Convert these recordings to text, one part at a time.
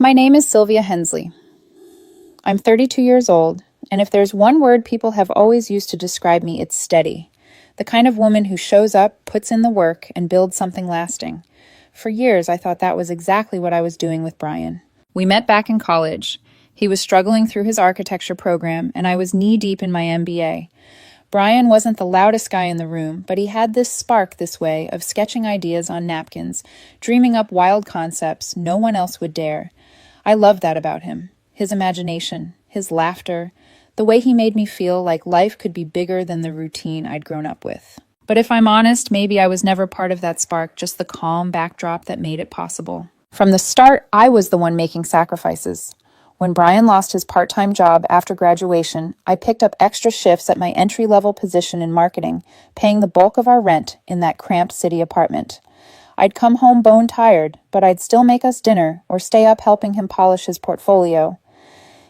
My name is Sylvia Hensley. I'm 32 years old, and if there's one word people have always used to describe me, it's steady. The kind of woman who shows up, puts in the work, and builds something lasting. For years, I thought that was exactly what I was doing with Brian. We met back in college. He was struggling through his architecture program, and I was knee-deep in my MBA. Brian wasn't the loudest guy in the room, but he had this spark this way of sketching ideas on napkins, dreaming up wild concepts no one else would dare. I loved that about him. His imagination, his laughter, the way he made me feel like life could be bigger than the routine I'd grown up with. But if I'm honest, maybe I was never part of that spark, just the calm backdrop that made it possible. From the start, I was the one making sacrifices. When Brian lost his part-time job after graduation, I picked up extra shifts at my entry-level position in marketing, paying the bulk of our rent in that cramped city apartment. I'd come home bone-tired, but I'd still make us dinner or stay up helping him polish his portfolio.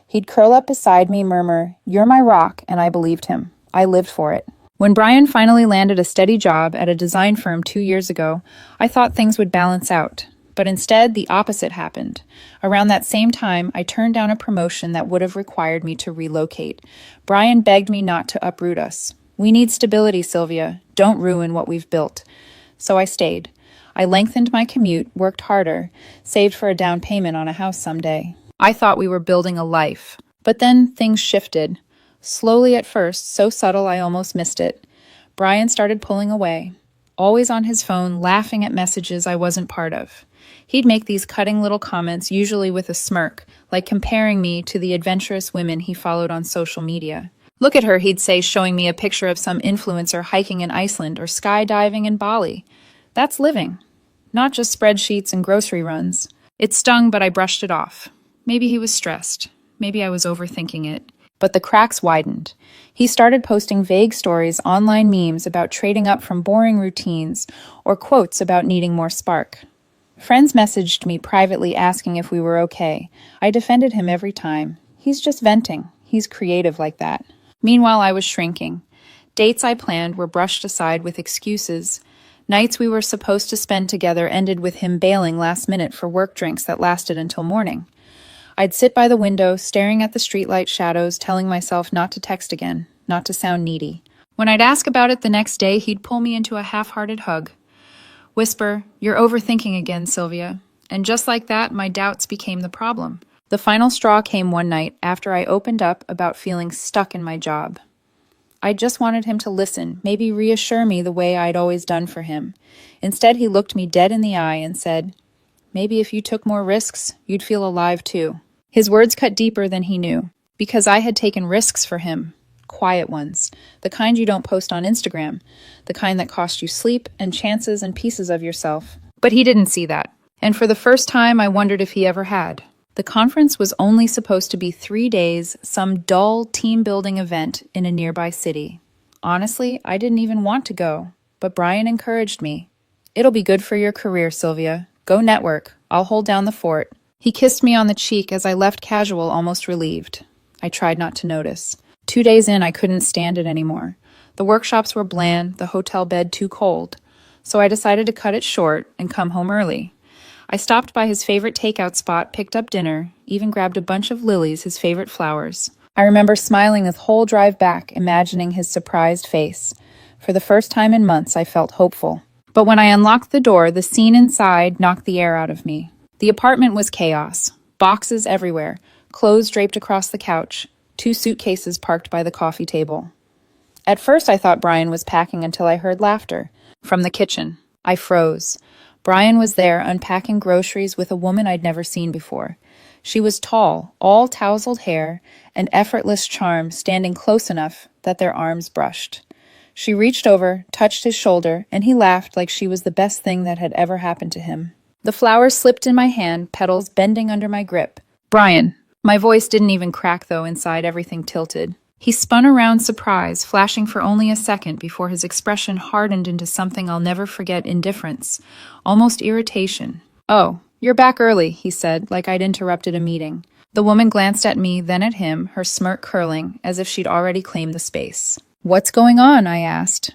He'd curl up beside me, murmur, "You're my rock," and I believed him. I lived for it. When Brian finally landed a steady job at a design firm 2 years ago, I thought things would balance out. But instead, the opposite happened. Around that same time, I turned down a promotion that would have required me to relocate. Brian begged me not to uproot us. "We need stability, Sylvia. Don't ruin what we've built." So I stayed. I lengthened my commute, worked harder, saved for a down payment on a house someday. I thought we were building a life. But then things shifted. Slowly at first, so subtle I almost missed it. Brian started pulling away, always on his phone, laughing at messages I wasn't part of. He'd make these cutting little comments, usually with a smirk, like comparing me to the adventurous women he followed on social media. "Look at her," he'd say, showing me a picture of some influencer hiking in Iceland or skydiving in Bali. That's living. Not just spreadsheets and grocery runs. It stung, but I brushed it off. Maybe he was stressed. Maybe I was overthinking it. But the cracks widened. He started posting vague stories, online memes about trading up from boring routines, or quotes about needing more spark. Friends messaged me privately asking if we were okay. I defended him every time. He's just venting. He's creative like that. Meanwhile, I was shrinking. Dates I planned were brushed aside with excuses. Nights we were supposed to spend together ended with him bailing last minute for work drinks that lasted until morning. I'd sit by the window, staring at the streetlight shadows, telling myself not to text again, not to sound needy. When I'd ask about it the next day, he'd pull me into a half-hearted hug. Whisper, "You're overthinking again, Sylvia." And just like that, my doubts became the problem. The final straw came one night after I opened up about feeling stuck in my job. I just wanted him to listen, maybe reassure me the way I'd always done for him. Instead, he looked me dead in the eye and said, "Maybe if you took more risks, you'd feel alive too." His words cut deeper than he knew, because I had taken risks for him. Quiet ones, the kind you don't post on Instagram, the kind that cost you sleep and chances and pieces of yourself. But he didn't see that. And for the first time, I wondered if he ever had. The conference was only supposed to be 3 days, some dull team-building event in a nearby city. Honestly, I didn't even want to go, but Brian encouraged me. "It'll be good for your career, Sylvia. Go network. I'll hold down the fort." He kissed me on the cheek as I left casual, almost relieved. I tried not to notice. 2 days in, I couldn't stand it anymore. The workshops were bland, the hotel bed too cold. So I decided to cut it short and come home early. I stopped by his favorite takeout spot, picked up dinner, even grabbed a bunch of lilies, his favorite flowers. I remember smiling the whole drive back, imagining his surprised face. For the first time in months, I felt hopeful. But when I unlocked the door, the scene inside knocked the air out of me. The apartment was chaos. Boxes everywhere, clothes draped across the couch, 2 suitcases parked by the coffee table. At first, I thought Brian was packing until I heard laughter from the kitchen. I froze. Brian was there, unpacking groceries with a woman I'd never seen before. She was tall, all tousled hair, and effortless charm, standing close enough that their arms brushed. She reached over, touched his shoulder, and he laughed like she was the best thing that had ever happened to him. The flowers slipped in my hand, petals bending under my grip. "Brian." My voice didn't even crack, though inside everything tilted. He spun around, surprise, flashing for only a second before his expression hardened into something I'll never forget: indifference, almost irritation. "Oh, you're back early," he said, like I'd interrupted a meeting. The woman glanced at me, then at him, her smirk curling, as if she'd already claimed the space. "What's going on?" I asked.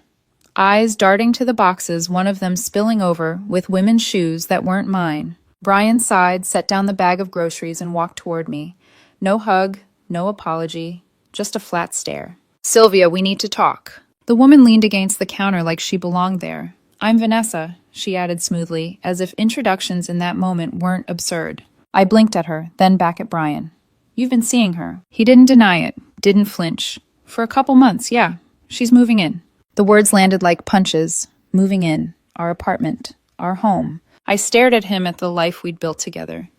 Eyes darting to the boxes, one of them spilling over, with women's shoes that weren't mine. Brian sighed, set down the bag of groceries, and walked toward me. No hug, no apology, just a flat stare. Sylvia, we need to talk. The woman leaned against the counter like she belonged there. I'm Vanessa, she added smoothly, as if introductions in that moment weren't absurd. I blinked at her, then back at Brian. You've been seeing her. He didn't deny it, didn't flinch. For a couple months, yeah. She's moving in. The words landed like punches. Moving in. Our apartment. Our home. I stared at him at the life we'd built together.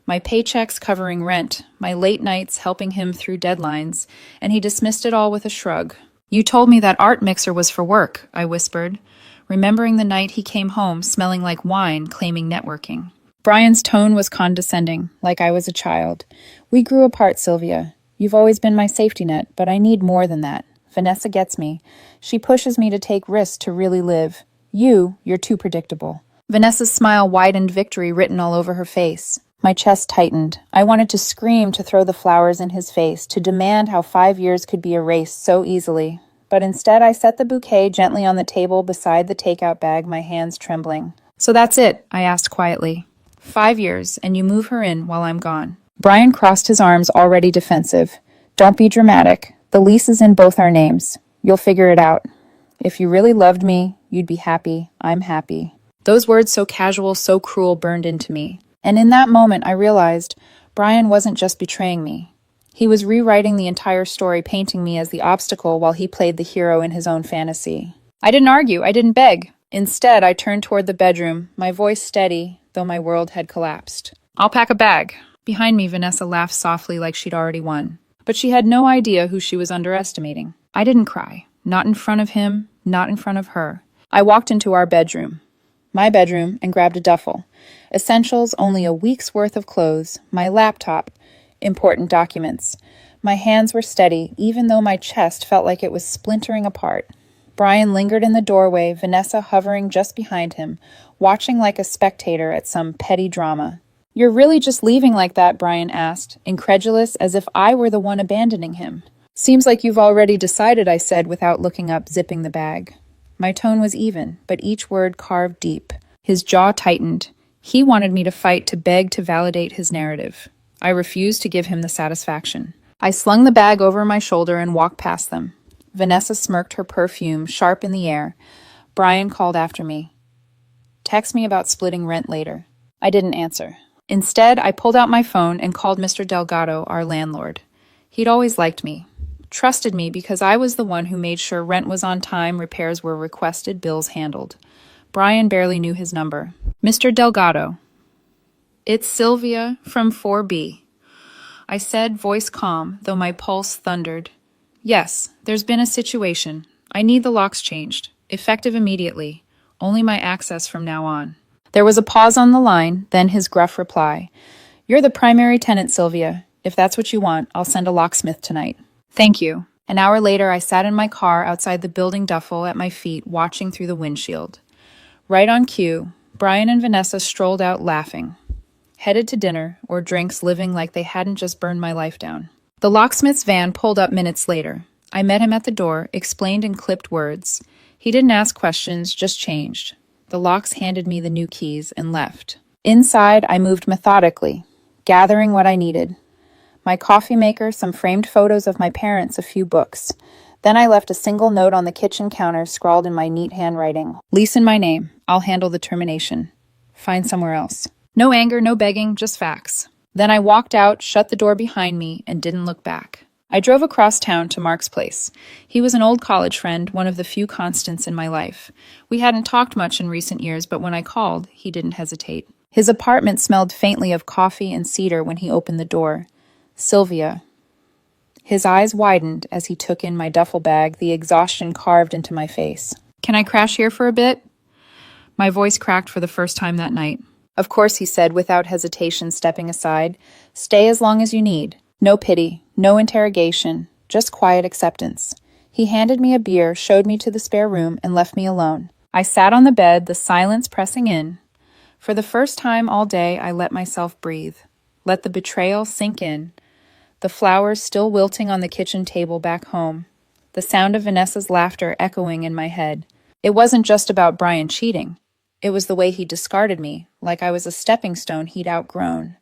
My paychecks covering rent, my late nights helping him through deadlines, and he dismissed it all with a shrug. You told me that art mixer was for work, I whispered, remembering the night he came home smelling like wine, claiming networking. Brian's tone was condescending, like I was a child. We grew apart, Sylvia. You've always been my safety net, but I need more than that. Vanessa gets me. She pushes me to take risks to really live. You're too predictable. Vanessa's smile widened, victory written all over her face. My chest tightened. I wanted to scream, to throw the flowers in his face, to demand how 5 years could be erased so easily. But instead I set the bouquet gently on the table beside the takeout bag, my hands trembling. So that's it, I asked quietly. 5 years, and you move her in while I'm gone. Brian crossed his arms, already defensive. Don't be dramatic. The lease is in both our names. You'll figure it out. If you really loved me, you'd be happy. I'm happy. Those words, so casual, so cruel, burned into me. And in that moment, I realized Brian wasn't just betraying me. He was rewriting the entire story, painting me as the obstacle while he played the hero in his own fantasy. I didn't argue. I didn't beg. Instead, I turned toward the bedroom, my voice steady, though my world had collapsed. I'll pack a bag. Behind me, Vanessa laughed softly like she'd already won. But she had no idea who she was underestimating. I didn't cry. Not in front of him, not in front of her. I walked into our bedroom. My bedroom, and grabbed a duffel. Essentials, only a week's worth of clothes, my laptop, important documents. My hands were steady, even though my chest felt like it was splintering apart. Brian lingered in the doorway, Vanessa hovering just behind him, watching like a spectator at some petty drama. You're really just leaving like that, Brian asked, incredulous as if I were the one abandoning him. Seems like you've already decided, I said without looking up, zipping the bag. My tone was even, but each word carved deep. His jaw tightened. He wanted me to fight, to beg, to validate his narrative. I refused to give him the satisfaction. I slung the bag over my shoulder and walked past them. Vanessa smirked, her perfume sharp in the air. Brian called after me. Text me about splitting rent later. I didn't answer. Instead, I pulled out my phone and called Mr. Delgado, our landlord. He'd always liked me. Trusted me because I was the one who made sure rent was on time, repairs were requested, bills handled. Brian barely knew his number. Mr. Delgado. It's Sylvia from 4B. I said, voice calm, though my pulse thundered. Yes, there's been a situation. I need the locks changed. Effective immediately. Only my access from now on. There was a pause on the line, then his gruff reply. You're the primary tenant, Sylvia. If that's what you want, I'll send a locksmith tonight. Thank you. An hour later, I sat in my car outside the building, duffel at my feet, watching through the windshield. Right on cue, Brian and Vanessa strolled out laughing. Headed to dinner, or drinks, living like they hadn't just burned my life down. The locksmith's van pulled up minutes later. I met him at the door, explained in clipped words. He didn't ask questions, just changed. The locks handed me the new keys and left. Inside, I moved methodically, gathering what I needed. My coffee maker, some framed photos of my parents, a few books. Then I left a single note on the kitchen counter scrawled in my neat handwriting. Lease in my name. I'll handle the termination. Find somewhere else. No anger, no begging, just facts. Then I walked out, shut the door behind me, and didn't look back. I drove across town to Mark's place. He was an old college friend, one of the few constants in my life. We hadn't talked much in recent years, but when I called, he didn't hesitate. His apartment smelled faintly of coffee and cedar when he opened the door. Sylvia. His eyes widened as he took in my duffel bag, the exhaustion carved into my face. Can I crash here for a bit? My voice cracked for the first time that night. Of course, he said, without hesitation, stepping aside. Stay as long as you need. No pity, no interrogation, just quiet acceptance. He handed me a beer, showed me to the spare room, and left me alone. I sat on the bed, the silence pressing in. For the first time all day, I let myself breathe. Let the betrayal sink in. The flowers still wilting on the kitchen table back home. The sound of Vanessa's laughter echoing in my head. It wasn't just about Brian cheating. It was the way he discarded me, like I was a stepping stone he'd outgrown.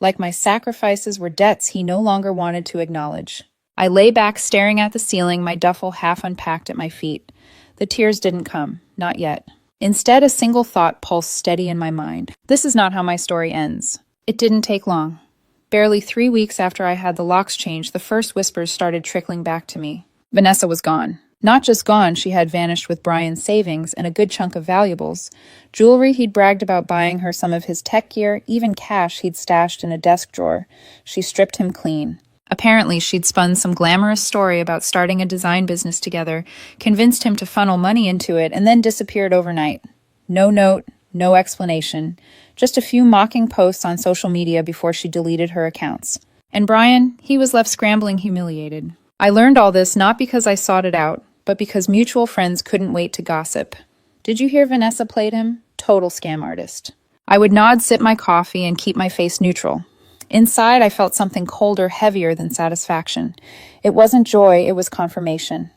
Like my sacrifices were debts he no longer wanted to acknowledge. I lay back staring at the ceiling, my duffel half unpacked at my feet. The tears didn't come, not yet. Instead, a single thought pulsed steady in my mind. This is not how my story ends. It didn't take long. Barely 3 weeks after I had the locks changed, the first whispers started trickling back to me. Vanessa was gone. Not just gone, she had vanished with Brian's savings and a good chunk of valuables. Jewelry he'd bragged about buying her, some of his tech gear, even cash he'd stashed in a desk drawer. She stripped him clean. Apparently, she'd spun some glamorous story about starting a design business together, convinced him to funnel money into it, and then disappeared overnight. No note, no explanation. Just a few mocking posts on social media before she deleted her accounts. And Brian, he was left scrambling, humiliated. I learned all this not because I sought it out, but because mutual friends couldn't wait to gossip. Did you hear Vanessa played him? Total scam artist. I would nod, sip my coffee, and keep my face neutral. Inside, I felt something colder, heavier than satisfaction. It wasn't joy, it was confirmation.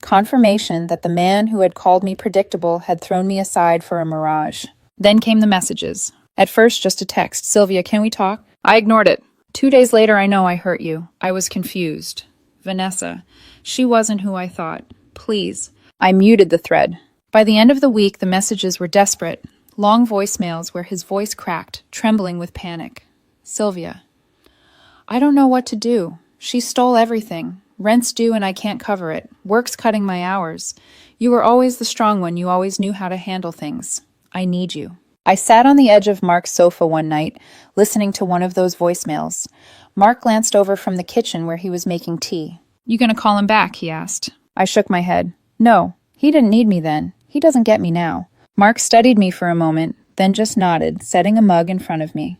Confirmation that the man who had called me predictable had thrown me aside for a mirage. Then came the messages. At first, just a text. Sylvia, can we talk? I ignored it. 2 days later, I know I hurt you. I was confused. Vanessa. She wasn't who I thought. Please. I muted the thread. By the end of the week, the messages were desperate. Long voicemails where his voice cracked, trembling with panic. Sylvia. I don't know what to do. She stole everything. Rent's due and I can't cover it. Work's cutting my hours. You were always the strong one. You always knew how to handle things. I need you. I sat on the edge of Mark's sofa one night, listening to one of those voicemails. Mark glanced over from the kitchen where he was making tea. You gonna call him back? He asked. I shook my head. No, he didn't need me then. He doesn't get me now. Mark studied me for a moment, then just nodded, setting a mug in front of me.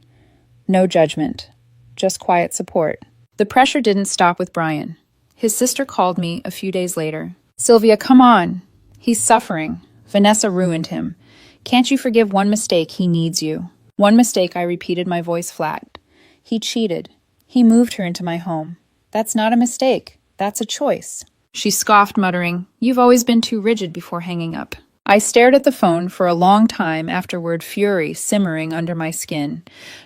No judgment, just quiet support. The pressure didn't stop with Brian. His sister called me a few days later. Sylvia, come on. He's suffering. Vanessa ruined him. Can't you forgive one mistake? He needs you. One mistake, I repeated, my voice flat. He cheated. He moved her into my home. That's not a mistake. That's a choice. She scoffed, muttering, You've always been too rigid, before hanging up. I stared at the phone for a long time, afterward, fury simmering under my skin.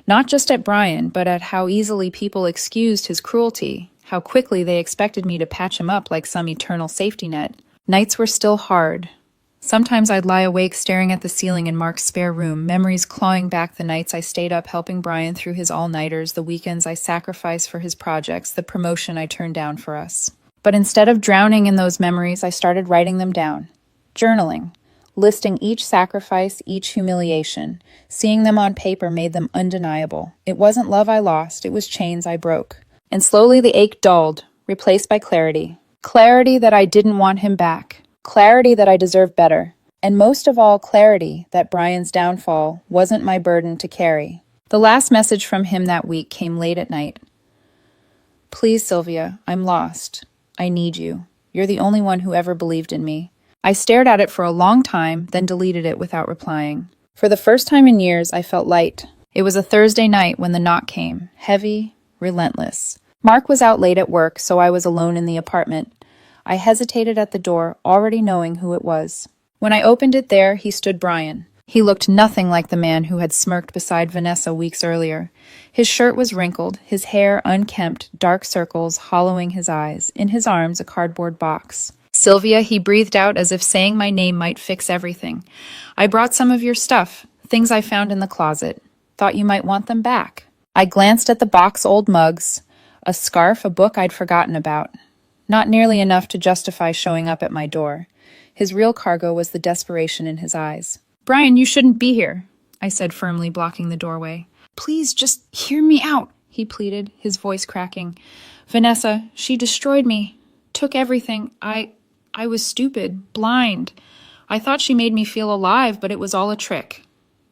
Not just at Brian, but at how easily people excused his cruelty, how quickly they expected me to patch him up like some eternal safety net. Nights were still hard. Sometimes I'd lie awake staring at the ceiling in Mark's spare room, memories clawing back the nights I stayed up helping Brian through his all-nighters, the weekends I sacrificed for his projects, the promotion I turned down for us. But instead of drowning in those memories, I started writing them down. Journaling. Listing each sacrifice, each humiliation. Seeing them on paper made them undeniable. It wasn't love I lost, it was chains I broke. And slowly the ache dulled, replaced by clarity. Clarity that I didn't want him back. Clarity that I deserved better. And most of all, clarity that Brian's downfall wasn't my burden to carry. The last message from him that week came late at night. Please, Sylvia, I'm lost. I need you. You're the only one who ever believed in me. I stared at it for a long time, then deleted it without replying. For the first time in years, I felt light. It was a Thursday night when the knock came, heavy, relentless. Mark was out late at work, so I was alone in the apartment. I hesitated at the door, already knowing who it was. When I opened it there, he stood Brian. He looked nothing like the man who had smirked beside Vanessa weeks earlier. His shirt was wrinkled, his hair unkempt, dark circles hollowing his eyes, in his arms a cardboard box. Sylvia, he breathed out as if saying my name might fix everything. I brought some of your stuff, things I found in the closet. Thought you might want them back. I glanced at the box, old mugs, a scarf, a book I'd forgotten about. Not nearly enough to justify showing up at my door. His real cargo was the desperation in his eyes. Brian, you shouldn't be here, I said firmly, blocking the doorway. Please, just hear me out, he pleaded, his voice cracking. Vanessa, she destroyed me, took everything. I was stupid, blind. I thought she made me feel alive, but it was all a trick.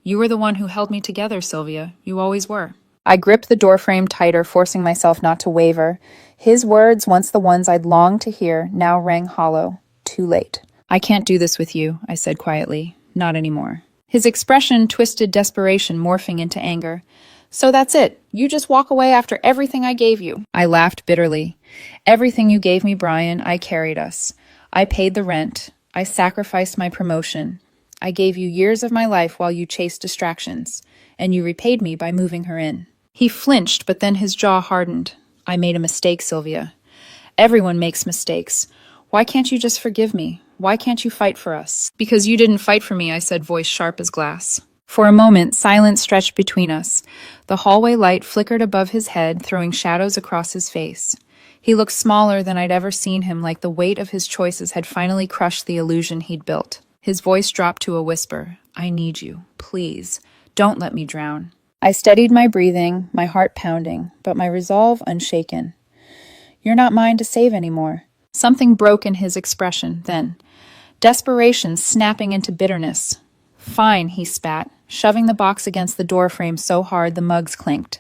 You were the one who held me together, Sylvia. You always were. I gripped the doorframe tighter, forcing myself not to waver. His words, once the ones I'd longed to hear, now rang hollow. Too late. I can't do this with you, I said quietly. Not anymore. His expression twisted desperation, morphing into anger. So that's it. You just walk away after everything I gave you. I laughed bitterly. Everything you gave me, Brian, I carried us. I paid the rent. I sacrificed my promotion. I gave you years of my life while you chased distractions, and you repaid me by moving her in." He flinched, but then his jaw hardened. "I made a mistake, Sylvia. Everyone makes mistakes. Why can't you just forgive me? Why can't you fight for us?" "Because you didn't fight for me," I said, voice sharp as glass. For a moment, silence stretched between us. The hallway light flickered above his head, throwing shadows across his face. He looked smaller than I'd ever seen him, like the weight of his choices had finally crushed the illusion he'd built. His voice dropped to a whisper. "I need you. Please, don't let me drown." I steadied my breathing, my heart pounding, but my resolve unshaken. "You're not mine to save anymore." Something broke in his expression then. Desperation snapping into bitterness. "Fine," he spat, shoving the box against the doorframe so hard the mugs clinked.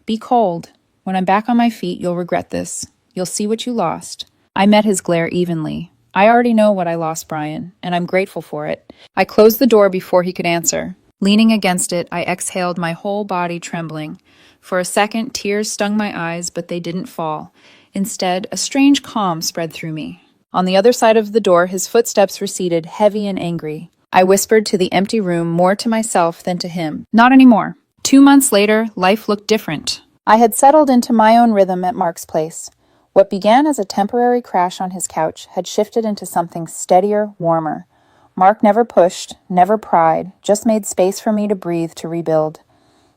"Be cold. When I'm back on my feet, you'll regret this. You'll see what you lost." I met his glare evenly. "I already know what I lost, Brian, and I'm grateful for it." I closed the door before he could answer. Leaning against it, I exhaled, my whole body trembling. For a second, tears stung my eyes, but they didn't fall. Instead, a strange calm spread through me. On the other side of the door, his footsteps receded, heavy and angry. I whispered to the empty room, more to myself than to him. "Not anymore." 2 months later, life looked different. I had settled into my own rhythm at Mark's place. What began as a temporary crash on his couch had shifted into something steadier, warmer. Mark never pushed, never pried, just made space for me to breathe, to rebuild.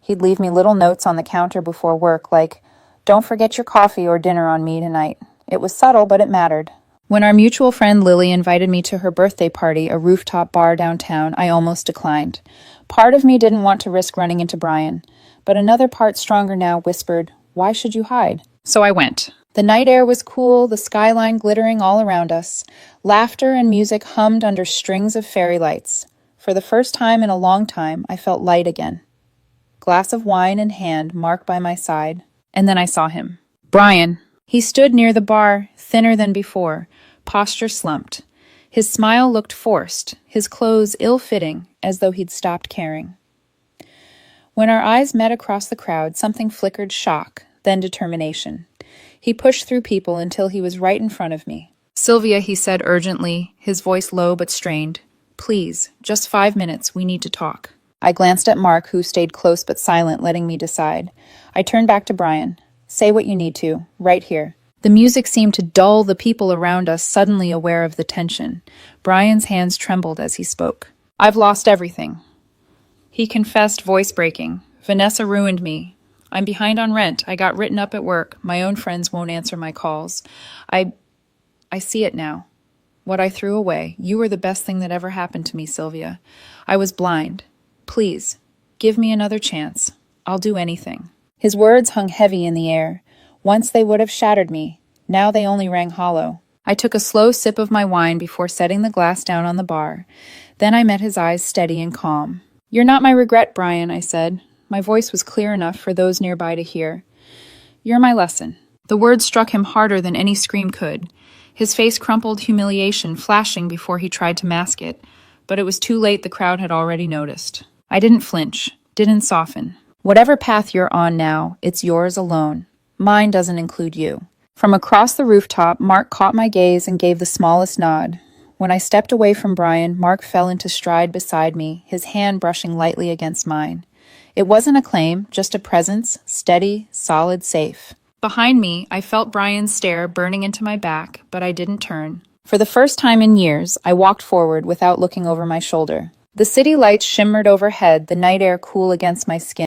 He'd leave me little notes on the counter before work, like, "Don't forget your coffee or dinner on me tonight." It was subtle, but it mattered. When our mutual friend Lily invited me to her birthday party, a rooftop bar downtown, I almost declined. Part of me didn't want to risk running into Brian, but another part, stronger now, whispered, "Why should you hide?" So I went. The night air was cool, the skyline glittering all around us. Laughter and music hummed under strings of fairy lights. For the first time in a long time, I felt light again. Glass of wine in hand, Mark by my side. And then I saw him. Brian. He stood near the bar, thinner than before, posture slumped. His smile looked forced, his clothes ill-fitting, as though he'd stopped caring. When our eyes met across the crowd, something flickered shock, then determination. He pushed through people until he was right in front of me. "Sylvia," he said urgently, his voice low but strained. "Please, just 5 minutes, we need to talk." I glanced at Mark, who stayed close but silent, letting me decide. I turned back to Brian. "Say what you need to, right here." The music seemed to dull the people around us, suddenly aware of the tension. Brian's hands trembled as he spoke. "I've lost everything." He confessed, voice breaking. "Vanessa ruined me. I'm behind on rent. I got written up at work. My own friends won't answer my calls. I see it now. What I threw away. You were the best thing that ever happened to me, Sylvia. I was blind. Please, give me another chance. I'll do anything." His words hung heavy in the air. Once they would have shattered me. Now they only rang hollow. I took a slow sip of my wine before setting the glass down on the bar. Then I met his eyes, steady and calm. "You're not my regret, Brian," I said. My voice was clear enough for those nearby to hear. "You're my lesson." The words struck him harder than any scream could. His face crumpled, humiliation flashing before he tried to mask it. But it was too late, the crowd had already noticed. I didn't flinch, didn't soften. "Whatever path you're on now, it's yours alone. Mine doesn't include you." From across the rooftop, Mark caught my gaze and gave the smallest nod. When I stepped away from Brian, Mark fell into stride beside me, his hand brushing lightly against mine. It wasn't a claim, just a presence, steady, solid, safe. Behind me, I felt Brian's stare burning into my back, but I didn't turn. For the first time in years, I walked forward without looking over my shoulder. The city lights shimmered overhead, the night air cool against my skin.